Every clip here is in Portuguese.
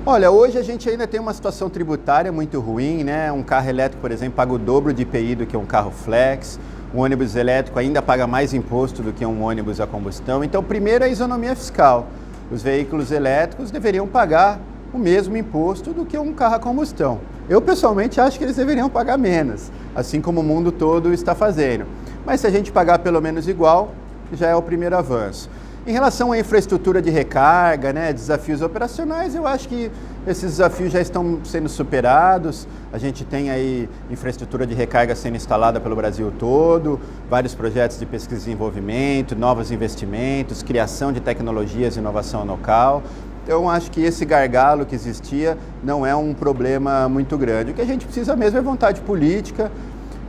Olha, hoje a gente ainda tem uma situação tributária muito ruim, né? Um carro elétrico, por exemplo, paga o dobro de IPI do que um carro flex. Um ônibus elétrico ainda paga mais imposto do que um ônibus a combustão. Então, primeiro, a isonomia fiscal. Os veículos elétricos deveriam pagar o mesmo imposto do que um carro a combustão. Eu, pessoalmente, acho que eles deveriam pagar menos, assim como o mundo todo está fazendo. Mas se a gente pagar pelo menos igual, já é o primeiro avanço. Em relação à infraestrutura de recarga, né, desafios operacionais, eu acho que esses desafios já estão sendo superados. A gente tem aí infraestrutura de recarga sendo instalada pelo Brasil todo, vários projetos de pesquisa e desenvolvimento, novos investimentos, criação de tecnologias e inovação local. Então, acho que esse gargalo que existia não é um problema muito grande. O que a gente precisa mesmo é vontade política,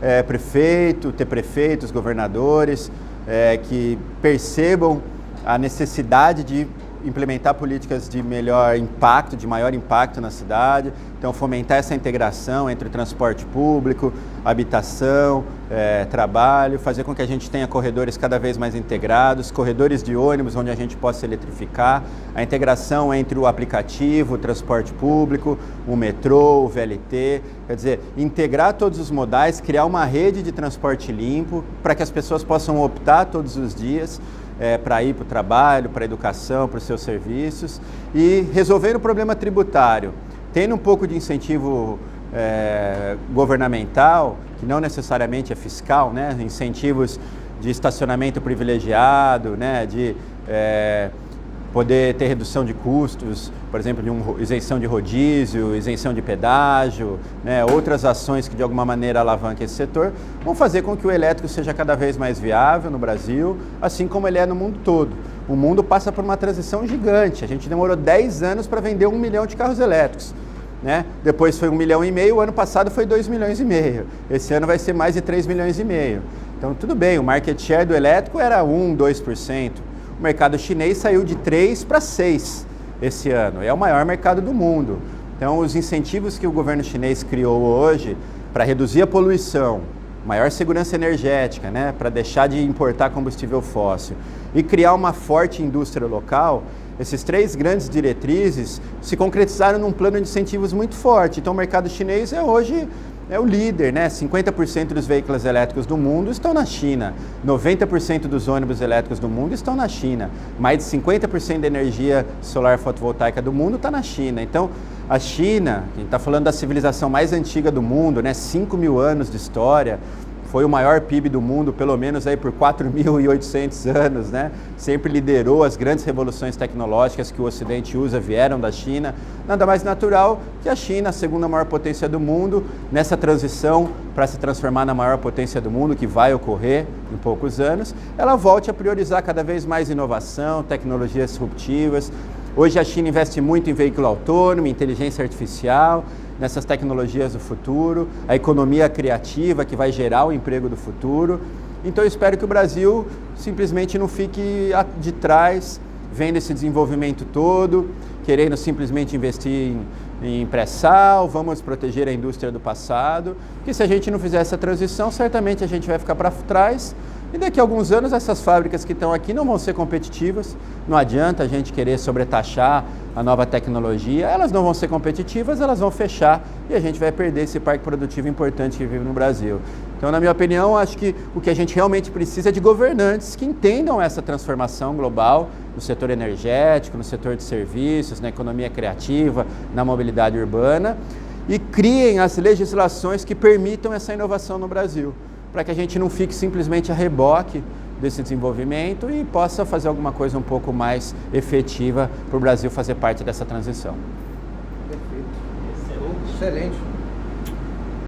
ter prefeitos, governadores, que percebam a necessidade de implementar políticas de maior impacto na cidade, então fomentar essa integração entre o transporte público, habitação, trabalho, fazer com que a gente tenha corredores cada vez mais integrados, corredores de ônibus onde a gente possa eletrificar, a integração entre o aplicativo, o transporte público, o metrô, o VLT, quer dizer, integrar todos os modais, criar uma rede de transporte limpo para que as pessoas possam optar todos os dias para ir para o trabalho, para a educação, para os seus serviços e resolver o problema tributário, tendo um pouco de incentivo governamental, que não necessariamente é fiscal, né? Incentivos de estacionamento privilegiado, né? De poder ter redução de custos, por exemplo, de isenção de rodízio, isenção de pedágio, né, outras ações que de alguma maneira alavanquem esse setor, vão fazer com que o elétrico seja cada vez mais viável no Brasil, assim como ele é no mundo todo. O mundo passa por uma transição gigante, a gente demorou 10 anos para vender 1 milhão de carros elétricos. Né? Depois foi 1,5 milhão, o ano passado foi 2,5 milhões, esse ano vai ser mais de 3,5 milhões. Então tudo bem, o market share do elétrico era 1, 2%. O mercado chinês saiu de 3 para 6 esse ano, é o maior mercado do mundo. Então, os incentivos que o governo chinês criou hoje para reduzir a poluição, maior segurança energética, né, para deixar de importar combustível fóssil e criar uma forte indústria local, esses 3 grandes diretrizes se concretizaram num plano de incentivos muito forte. Então, o mercado chinês hoje é o líder, né? 50% dos veículos elétricos do mundo estão na China, 90% dos ônibus elétricos do mundo estão na China, mais de 50% da energia solar fotovoltaica do mundo está na China. Então, a China, a gente está falando da civilização mais antiga do mundo, né? 5 mil anos de história, foi o maior PIB do mundo, pelo menos aí por 4.800 anos, né? Sempre liderou as grandes revoluções tecnológicas que o Ocidente usa, vieram da China. Nada mais natural que a China, a segunda maior potência do mundo, nessa transição para se transformar na maior potência do mundo, que vai ocorrer em poucos anos, ela volte a priorizar cada vez mais inovação, tecnologias disruptivas. Hoje a China investe muito em veículo autônomo, inteligência artificial, nessas tecnologias do futuro, a economia criativa que vai gerar o emprego do futuro. Então eu espero que o Brasil simplesmente não fique de trás, vendo esse desenvolvimento todo, querendo simplesmente investir em pré-sal, vamos proteger a indústria do passado, porque se a gente não fizer essa transição, certamente a gente vai ficar para trás. E daqui a alguns anos essas fábricas que estão aqui não vão ser competitivas, não adianta a gente querer sobretaxar a nova tecnologia, elas não vão ser competitivas, elas vão fechar e a gente vai perder esse parque produtivo importante que vive no Brasil. Então, na minha opinião, acho que o que a gente realmente precisa é de governantes que entendam essa transformação global no setor energético, no setor de serviços, na economia criativa, na mobilidade urbana e criem as legislações que permitam essa inovação no Brasil, para que a gente não fique simplesmente a reboque desse desenvolvimento e possa fazer alguma coisa um pouco mais efetiva para o Brasil fazer parte dessa transição. Perfeito. Excelente.